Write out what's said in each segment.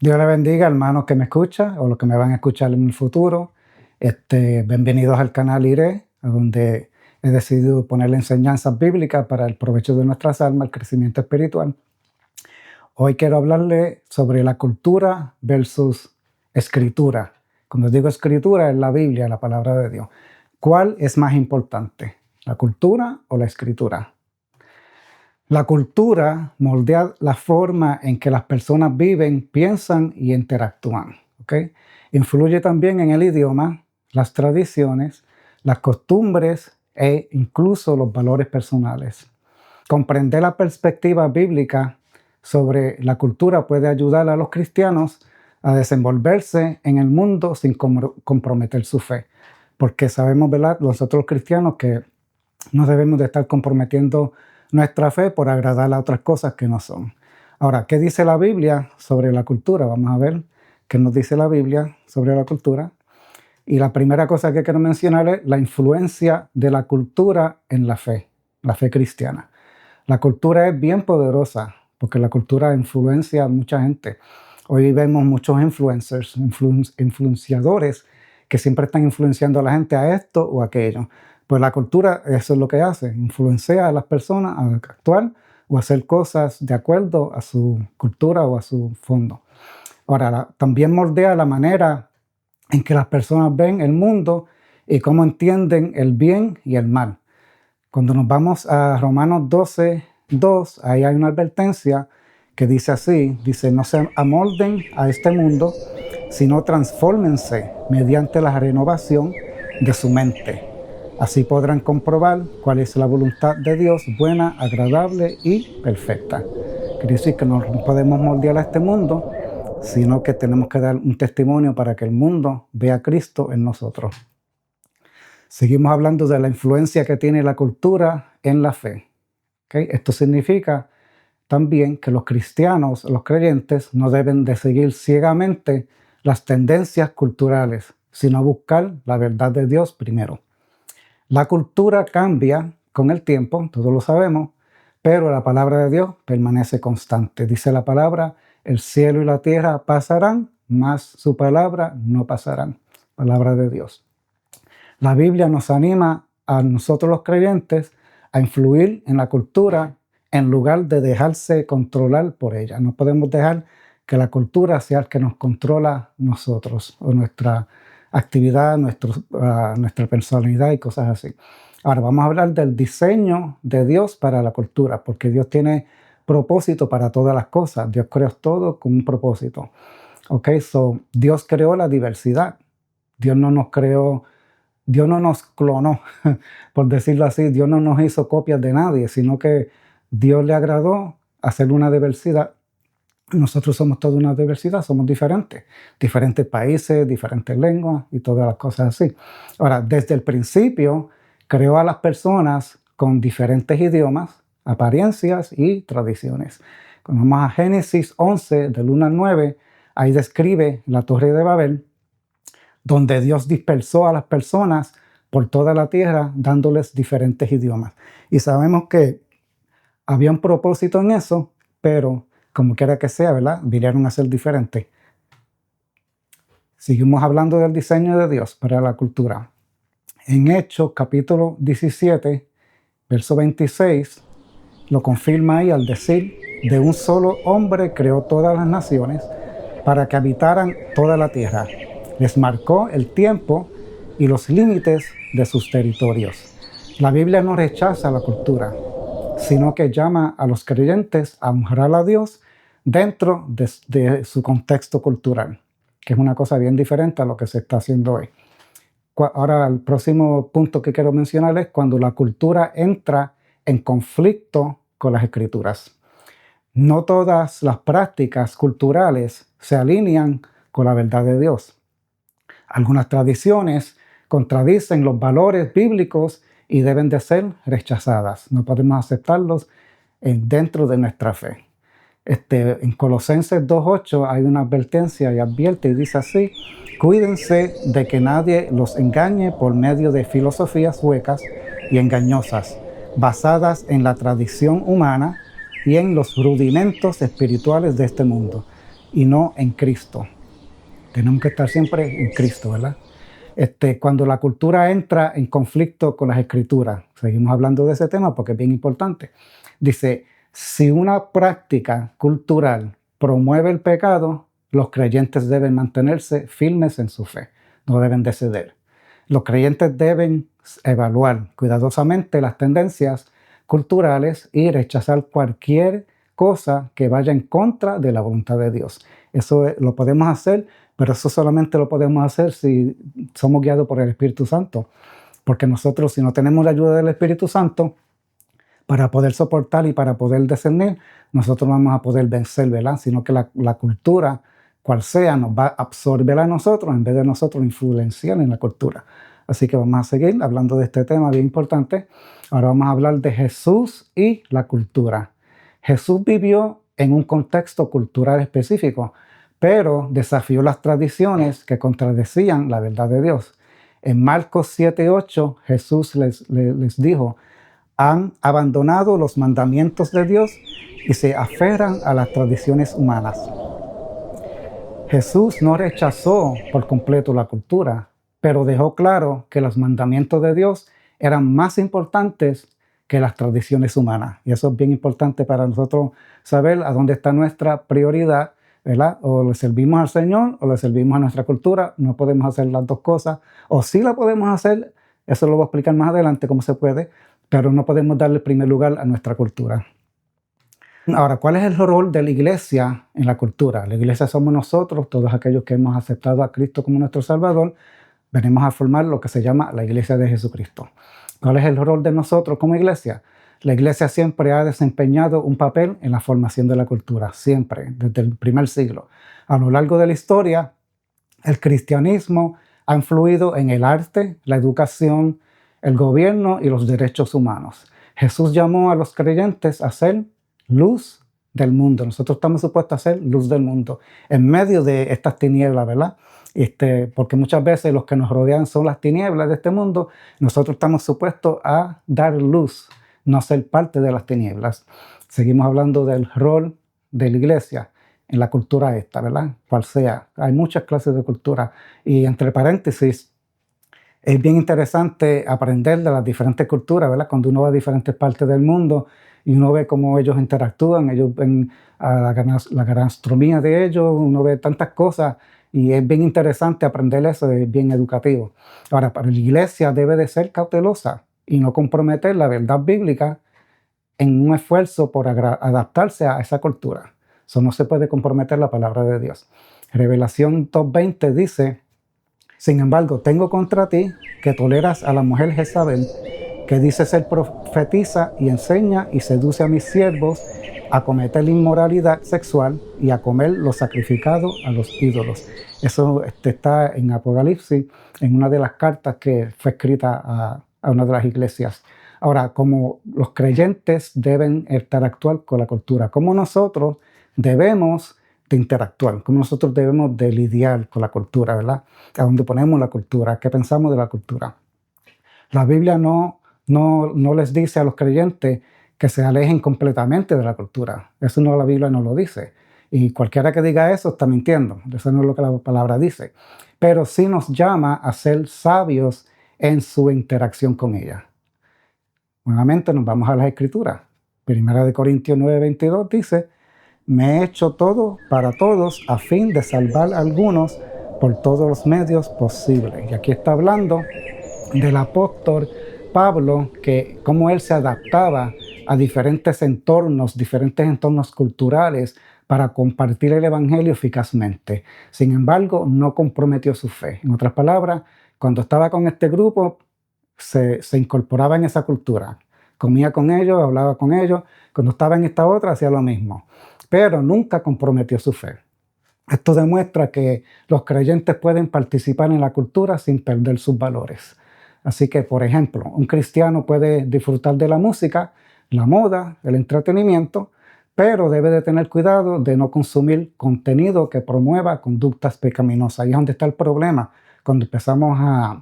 Dios le bendiga, hermanos que me escuchan o los que me van a escuchar en el futuro. Bienvenidos al canal IRE, a donde he decidido poner enseñanzas bíblicas para el provecho de nuestras almas, el crecimiento espiritual. Hoy quiero hablarle sobre la cultura versus escritura. Cuando digo escritura, es la Biblia, la palabra de Dios. ¿Cuál es más importante, la cultura o la escritura? La cultura moldea la forma en que las personas viven, piensan y interactúan. ¿Okay? Influye también en el idioma, las tradiciones, las costumbres e incluso los valores personales. Comprender la perspectiva bíblica sobre la cultura puede ayudar a los cristianos a desenvolverse en el mundo sin comprometer su fe. Porque sabemos, ¿verdad?, nosotros los cristianos, que no debemos de estar comprometiendo nuestra fe por agradar a otras cosas que no son. Ahora, ¿qué dice la Biblia sobre la cultura? Vamos a ver qué nos dice la Biblia sobre la cultura. Y la primera cosa que quiero mencionar es la influencia de la cultura en la fe cristiana. La cultura es bien poderosa porque la cultura influencia a mucha gente. Hoy vemos muchos influencers, influenciadores que siempre están influenciando a la gente a esto o a aquello. Pues la cultura, eso es lo que hace, influencia a las personas a actuar o a hacer cosas de acuerdo a su cultura o a su fondo. Ahora, también moldea la manera en que las personas ven el mundo y cómo entienden el bien y el mal. Cuando nos vamos a Romanos 12:2, ahí hay una advertencia que dice así, dice: no se amolden a este mundo, sino transfórmense mediante la renovación de su mente. Así podrán comprobar cuál es la voluntad de Dios, buena, agradable y perfecta. Quiere decir que no podemos moldear a este mundo, sino que tenemos que dar un testimonio para que el mundo vea a Cristo en nosotros. Seguimos hablando de la influencia que tiene la cultura en la fe. ¿Okay? Esto significa también que los cristianos, los creyentes, no deben de seguir ciegamente las tendencias culturales, sino buscar la verdad de Dios primero. La cultura cambia con el tiempo, todos lo sabemos, pero la palabra de Dios permanece constante. Dice la palabra: el cielo y la tierra pasarán, mas su palabra no pasarán. Palabra de Dios. La Biblia nos anima a nosotros los creyentes a influir en la cultura en lugar de dejarse controlar por ella. No podemos dejar que la cultura sea el que nos controla nosotros o nuestra actividad, nuestra personalidad y cosas así. Ahora vamos a hablar del diseño de Dios para la cultura, porque Dios tiene propósito para todas las cosas. Dios creó todo con un propósito. Dios creó la diversidad. Dios no nos clonó, por decirlo así. Dios no nos hizo copias de nadie, sino que Dios le agradó hacer una diversidad. Nosotros somos toda una diversidad, somos diferentes países, diferentes lenguas y todas las cosas así. Ahora, desde el principio creó a las personas con diferentes idiomas, apariencias y tradiciones. Cuando vamos a Génesis 11, del 1 al 9, ahí describe la Torre de Babel, donde Dios dispersó a las personas por toda la tierra, dándoles diferentes idiomas. Y sabemos que había un propósito en eso, pero como quiera que sea, ¿verdad?, vinieron a ser diferentes. Seguimos hablando del diseño de Dios para la cultura. En Hechos, capítulo 17, verso 26, lo confirma ahí al decir: de un solo hombre creó todas las naciones para que habitaran toda la tierra. Les marcó el tiempo y los límites de sus territorios. La Biblia no rechaza la cultura, sino que llama a los creyentes a honrar a Dios dentro de su contexto cultural, que es una cosa bien diferente a lo que se está haciendo hoy. Ahora, el próximo punto que quiero mencionar es cuando la cultura entra en conflicto con las Escrituras. No todas las prácticas culturales se alinean con la verdad de Dios. Algunas tradiciones contradicen los valores bíblicos y deben de ser rechazadas. No podemos aceptarlos dentro de nuestra fe. En Colosenses 2:8 hay una advertencia y advierte y dice así: cuídense de que nadie los engañe por medio de filosofías huecas y engañosas, basadas en la tradición humana y en los rudimentos espirituales de este mundo, y no en Cristo. Tenemos que estar siempre en Cristo, ¿verdad? Cuando la cultura entra en conflicto con las escrituras, seguimos hablando de ese tema porque es bien importante. Dice, si una práctica cultural promueve el pecado, los creyentes deben mantenerse firmes en su fe, no deben de ceder. Los creyentes deben evaluar cuidadosamente las tendencias culturales y rechazar cualquier cosa que vaya en contra de la voluntad de Dios. Eso lo podemos hacer, pero eso solamente lo podemos hacer si somos guiados por el Espíritu Santo. Porque nosotros, si no tenemos la ayuda del Espíritu Santo, para poder soportar y para poder discernir, nosotros no vamos a poder vencer, ¿verdad? Sino que la cultura, cual sea, nos va a absorber a nosotros en vez de nosotros influenciar en la cultura. Así que vamos a seguir hablando de este tema bien importante. Ahora vamos a hablar de Jesús y la cultura. Jesús vivió en un contexto cultural específico, pero desafió las tradiciones que contradecían la verdad de Dios. En Marcos 7:8, Jesús les dijo, han abandonado los mandamientos de Dios y se aferran a las tradiciones humanas. Jesús no rechazó por completo la cultura, pero dejó claro que los mandamientos de Dios eran más importantes que las tradiciones humanas. Y eso es bien importante para nosotros saber a dónde está nuestra prioridad, ¿verdad? O le servimos al Señor o le servimos a nuestra cultura. No podemos hacer las dos cosas. O sí la podemos hacer, eso lo voy a explicar más adelante cómo se puede, pero no podemos darle primer lugar a nuestra cultura. Ahora, ¿cuál es el rol de la iglesia en la cultura? La iglesia somos nosotros, todos aquellos que hemos aceptado a Cristo como nuestro Salvador, venimos a formar lo que se llama la iglesia de Jesucristo. ¿Cuál es el rol de nosotros como iglesia? La iglesia siempre ha desempeñado un papel en la formación de la cultura, siempre, desde el primer siglo. A lo largo de la historia, el cristianismo ha influido en el arte, la educación, el gobierno y los derechos humanos. Jesús llamó a los creyentes a ser luz del mundo. Nosotros estamos supuestos a ser luz del mundo en medio de estas tinieblas, ¿verdad? Porque muchas veces los que nos rodean son las tinieblas de este mundo. Nosotros estamos supuestos a dar luz, no ser parte de las tinieblas. Seguimos hablando del rol de la iglesia en la cultura esta, ¿verdad? Cual sea. Hay muchas clases de cultura. Y entre paréntesis, es bien interesante aprender de las diferentes culturas, ¿verdad? Cuando uno va a diferentes partes del mundo y uno ve cómo ellos interactúan, ellos ven la gastronomía de ellos, uno ve tantas cosas y es bien interesante aprender eso, es bien educativo. Ahora, para la iglesia debe de ser cautelosa y no comprometer la verdad bíblica en un esfuerzo por adaptarse a esa cultura. Eso no se puede comprometer la palabra de Dios. Revelación 2:20 dice, sin embargo, tengo contra ti que toleras a la mujer Jezabel, que dice ser profetiza y enseña y seduce a mis siervos a cometer inmoralidad sexual y a comer lo sacrificado a los ídolos. Eso está en Apocalipsis, en una de las cartas que fue escrita a una de las iglesias. Ahora, como los creyentes deben interactuar con la cultura, como nosotros debemos de interactuar, como nosotros debemos de lidiar con la cultura, ¿verdad? A dónde ponemos la cultura, qué pensamos de la cultura. La Biblia no les dice a los creyentes que se alejen completamente de la cultura. Eso no, la Biblia no lo dice. Y cualquiera que diga eso está mintiendo. Eso no es lo que la palabra dice. Pero sí nos llama a ser sabios en su interacción con ella. Nuevamente nos vamos a las Escrituras. Primera de Corintios 9:22 dice, me he hecho todo para todos a fin de salvar a algunos por todos los medios posibles. Y aquí está hablando del apóstol Pablo, que cómo él se adaptaba a diferentes entornos culturales para compartir el evangelio eficazmente. Sin embargo, no comprometió su fe. En otras palabras, cuando estaba con este grupo, se incorporaba en esa cultura. Comía con ellos, hablaba con ellos. Cuando estaba en esta otra, hacía lo mismo. Pero nunca comprometió su fe. Esto demuestra que los creyentes pueden participar en la cultura sin perder sus valores. Así que, por ejemplo, un cristiano puede disfrutar de la música, la moda, el entretenimiento, pero debe de tener cuidado de no consumir contenido que promueva conductas pecaminosas. Ahí es donde está el problema, cuando empezamos a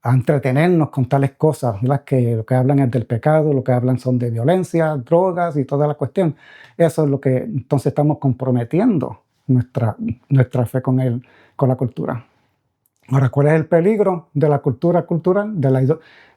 entretenernos con tales cosas, ¿verdad? Que lo que hablan es del pecado, lo que hablan son de violencia, drogas y toda la cuestión. Eso es lo que entonces estamos comprometiendo nuestra fe con la cultura. Ahora, ¿cuál es el peligro de la cultura cultural?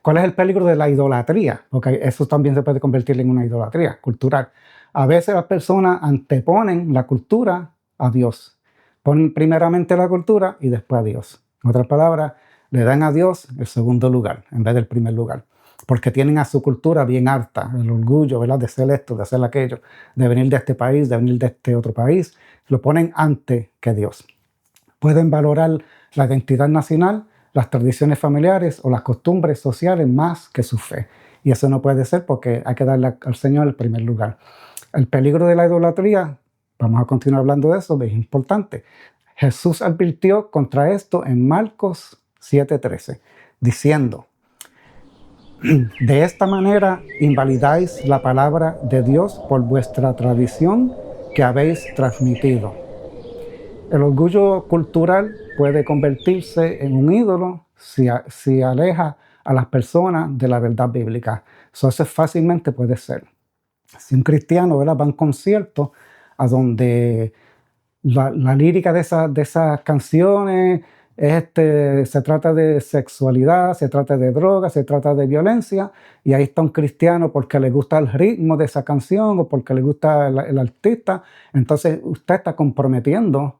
¿Cuál es el peligro de la idolatría? Porque eso también se puede convertir en una idolatría cultural. A veces las personas anteponen la cultura a Dios. Ponen primeramente la cultura y después a Dios. En otras palabras, le dan a Dios el segundo lugar en vez del primer lugar. Porque tienen a su cultura bien harta, el orgullo, ¿verdad?, de ser esto, de hacer aquello, de venir de este país, de venir de este otro país. Lo ponen antes que Dios. Pueden valorar la identidad nacional, las tradiciones familiares o las costumbres sociales más que su fe. Y eso no puede ser porque hay que darle al Señor el primer lugar. El peligro de la idolatría, vamos a continuar hablando de eso, es importante. Jesús advirtió contra esto en Marcos 7:13, diciendo: de esta manera invalidáis la palabra de Dios por vuestra tradición que habéis transmitido. El orgullo cultural puede convertirse en un ídolo si aleja a las personas de la verdad bíblica. Eso fácilmente puede ser. Si un cristiano, ¿verdad?, va a un concierto a donde la lírica de esas canciones se trata de sexualidad, se trata de droga, se trata de violencia, y ahí está un cristiano porque le gusta el ritmo de esa canción o porque le gusta el artista, entonces usted está comprometiendo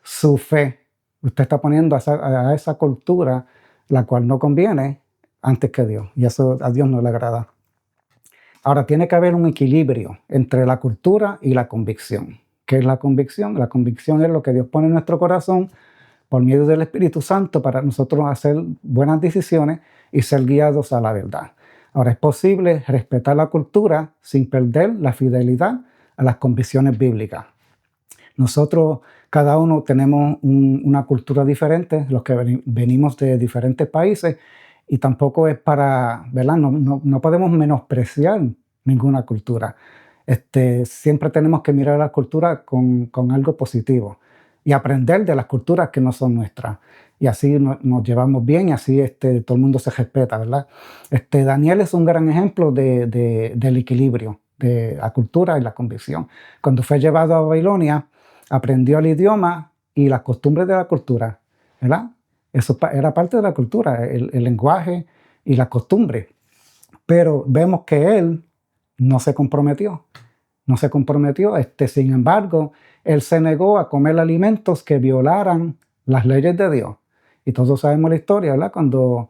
su fe. Usted está poniendo a esa cultura, la cual no conviene, antes que Dios. Y eso a Dios no le agrada. Ahora, tiene que haber un equilibrio entre la cultura y la convicción. ¿Qué es la convicción? La convicción es lo que Dios pone en nuestro corazón por medio del Espíritu Santo para nosotros hacer buenas decisiones y ser guiados a la verdad. Ahora, es posible respetar la cultura sin perder la fidelidad a las convicciones bíblicas. Nosotros, cada uno, tenemos una cultura diferente, los que venimos de diferentes países, y tampoco es para, ¿verdad? No podemos menospreciar ninguna cultura. Siempre tenemos que mirar la cultura con algo positivo y aprender de las culturas que no son nuestras. Y así nos llevamos bien y así todo el mundo se respeta, ¿verdad? Daniel es un gran ejemplo del equilibrio de la cultura y la convicción. Cuando fue llevado a Babilonia, aprendió el idioma y las costumbres de la cultura, ¿verdad? Eso era parte de la cultura, el lenguaje y la costumbre. Pero vemos que él no se comprometió. No se comprometió. Sin embargo, él se negó a comer alimentos que violaran las leyes de Dios. Y todos sabemos la historia, ¿verdad? Cuando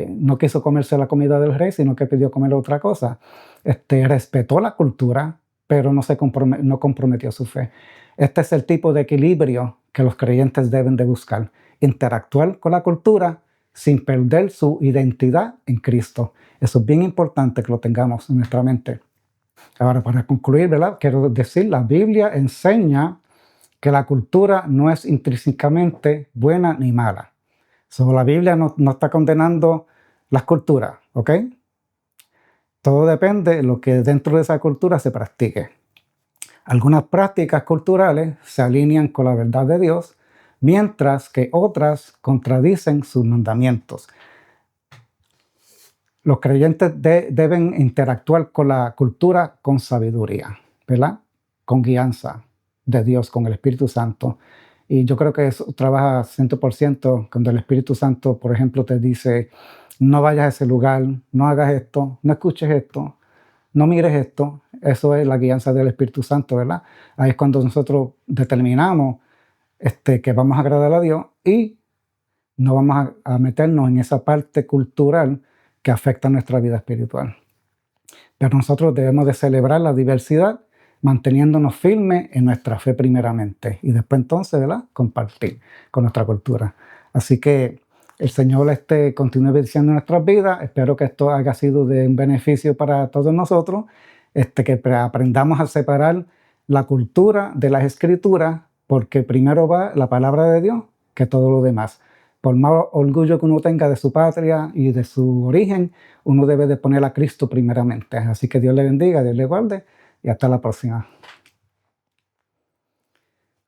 no quiso comerse la comida del rey, sino que pidió comer otra cosa. Respetó la cultura, pero no comprometió su fe. Este es el tipo de equilibrio que los creyentes deben de buscar. Interactuar con la cultura sin perder su identidad en Cristo. Eso es bien importante que lo tengamos en nuestra mente. Ahora, para concluir, ¿verdad?, quiero decir, la Biblia enseña que la cultura no es intrínsecamente buena ni mala. La Biblia no está condenando las culturas, ¿ok? Todo depende de lo que dentro de esa cultura se practique. Algunas prácticas culturales se alinean con la verdad de Dios, mientras que otras contradicen sus mandamientos. Los creyentes deben interactuar con la cultura con sabiduría, ¿verdad? Con guianza de Dios, con el Espíritu Santo. Y yo creo que eso trabaja 100% cuando el Espíritu Santo, por ejemplo, te dice: no vayas a ese lugar, no hagas esto, no escuches esto, no mires esto. Eso es la guianza del Espíritu Santo, ¿verdad? Ahí es cuando nosotros determinamos que vamos a agradar a Dios y no vamos a meternos en esa parte cultural que afecta nuestra vida espiritual. Pero nosotros debemos de celebrar la diversidad, manteniéndonos firmes en nuestra fe primeramente y después entonces, ¿verdad?, compartir con nuestra cultura. Así que el Señor continúe bendiciendo nuestras vidas. Espero que esto haya sido de un beneficio para todos nosotros, que aprendamos a separar la cultura de las escrituras, porque primero va la palabra de Dios que todo lo demás. Por más orgullo que uno tenga de su patria y de su origen, uno debe de poner a Cristo primeramente. Así que Dios le bendiga, Dios le guarde y hasta la próxima.